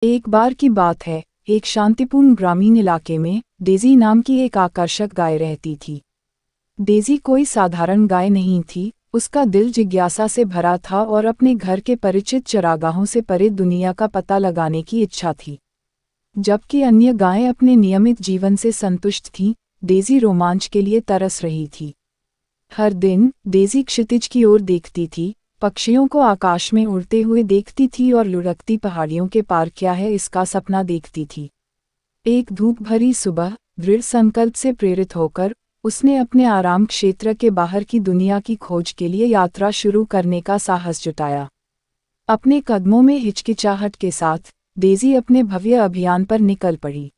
एक बार की बात है, एक शांतिपूर्ण ग्रामीण इलाके में डेज़ी नाम की एक आकर्षक गाय रहती थी। डेज़ी कोई साधारण गाय नहीं थी, उसका दिल जिज्ञासा से भरा था और अपने घर के परिचित चरागाहों से परे दुनिया का पता लगाने की इच्छा थी। जबकि अन्य गायें अपने नियमित जीवन से संतुष्ट थीं, डेज़ी रोमांच के लिए तरस रही थी। हर दिन डेज़ी क्षितिज की ओर देखती थी, पक्षियों को आकाश में उड़ते हुए देखती थी और लुढ़कती पहाड़ियों के पार क्या है इसका सपना देखती थी। एक धूप भरी सुबह, दृढ़ संकल्प से प्रेरित होकर, उसने अपने आराम क्षेत्र के बाहर की दुनिया की खोज के लिए यात्रा शुरू करने का साहस जुटाया। अपने कदमों में हिचकिचाहट के साथ डेज़ी अपने भव्य अभियान पर निकल पड़ी।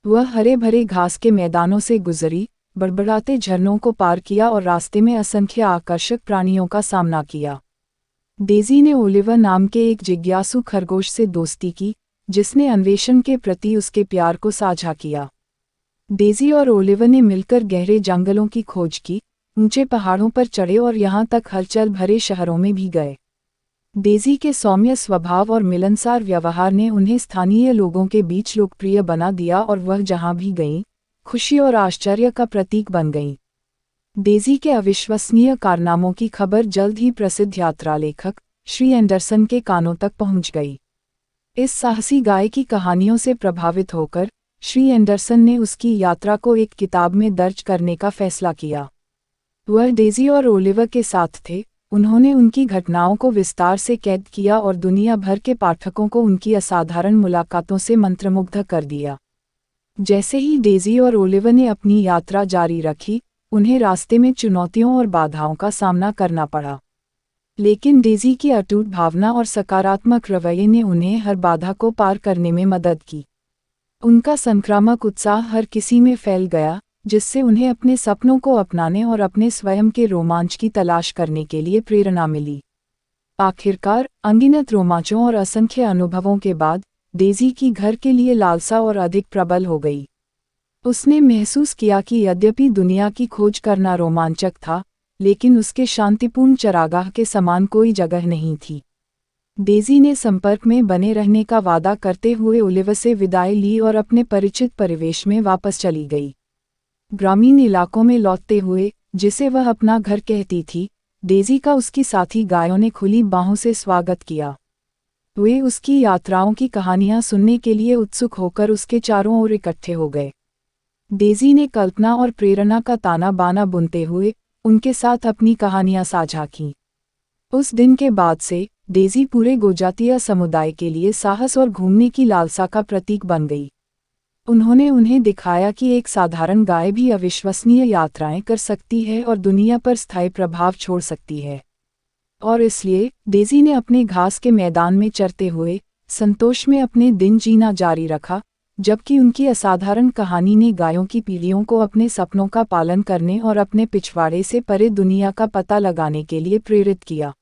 वह हरे भरे घास के मैदानों से गुजरी, बड़बड़ाते झरनों को पार किया और रास्ते में असंख्य आकर्षक प्राणियों का सामना किया। डेज़ी ने ओलिवर नाम के एक जिज्ञासु खरगोश से दोस्ती की, जिसने अन्वेषण के प्रति उसके प्यार को साझा किया। डेज़ी और ओलिवर ने मिलकर गहरे जंगलों की खोज की, ऊंचे पहाड़ों पर चढ़े और यहाँ तक हलचल भरे शहरों में भी गए। डेज़ी के सौम्य स्वभाव और मिलनसार व्यवहार ने उन्हें स्थानीय लोगों के बीच लोकप्रिय बना दिया और वह जहाँ भी गईं, खुशी और आश्चर्य का प्रतीक बन गईं। डेज़ी के अविश्वसनीय कारनामों की खबर जल्द ही प्रसिद्ध यात्रा लेखक श्री एंडरसन के कानों तक पहुंच गई। इस साहसी गाय की कहानियों से प्रभावित होकर श्री एंडरसन ने उसकी यात्रा को एक किताब में दर्ज करने का फैसला किया। वह डेज़ी और ओलिवर के साथ थे, उन्होंने उनकी घटनाओं को विस्तार से कैद किया और दुनिया भर के पाठकों को उनकी असाधारण मुलाकातों से मंत्रमुग्ध कर दिया। जैसे ही डेज़ी और ओलिवर ने अपनी यात्रा जारी रखी, उन्हें रास्ते में चुनौतियों और बाधाओं का सामना करना पड़ा। लेकिन डेज़ी की अटूट भावना और सकारात्मक रवैये ने उन्हें हर बाधा को पार करने में मदद की। उनका संक्रामक उत्साह हर किसी में फैल गया, जिससे उन्हें अपने सपनों को अपनाने और अपने स्वयं के रोमांच की तलाश करने के लिए प्रेरणा मिली। आखिरकार, अनगिनत रोमांचों और असंख्य अनुभवों के बाद, डेज़ी की घर के लिए लालसा और अधिक प्रबल हो गई। उसने महसूस किया कि यद्यपि दुनिया की खोज करना रोमांचक था, लेकिन उसके शांतिपूर्ण चरागाह के समान कोई जगह नहीं थी। डेज़ी ने संपर्क में बने रहने का वादा करते हुए ओलिवर से विदाई ली और अपने परिचित परिवेश में वापस चली गई। ग्रामीण इलाकों में लौटते हुए, जिसे वह अपना घर कहती थी, डेज़ी का उसकी साथी गायों ने खुली बाहों से स्वागत किया। वे उसकी यात्राओं की कहानियां सुनने के लिए उत्सुक होकर उसके चारों ओर इकट्ठे हो गए। डेज़ी ने कल्पना और प्रेरणा का ताना बाना बुनते हुए उनके साथ अपनी कहानियां साझा कीं। उस दिन के बाद से डेज़ी पूरे गोजातीय समुदाय के लिए साहस और घूमने की लालसा का प्रतीक बन गई। उन्होंने उन्हें दिखाया कि एक साधारण गाय भी अविश्वसनीय यात्राएं कर सकती है और दुनिया पर स्थायी प्रभाव छोड़ सकती है। और इसलिए डेज़ी ने अपने घास के मैदान में चरते हुए संतोष में अपने दिन जीना जारी रखा, जबकि उनकी असाधारण कहानी ने गायों की पीढ़ियों को अपने सपनों का पालन करने और अपने पिछवाड़े से परे दुनिया का पता लगाने के लिए प्रेरित किया।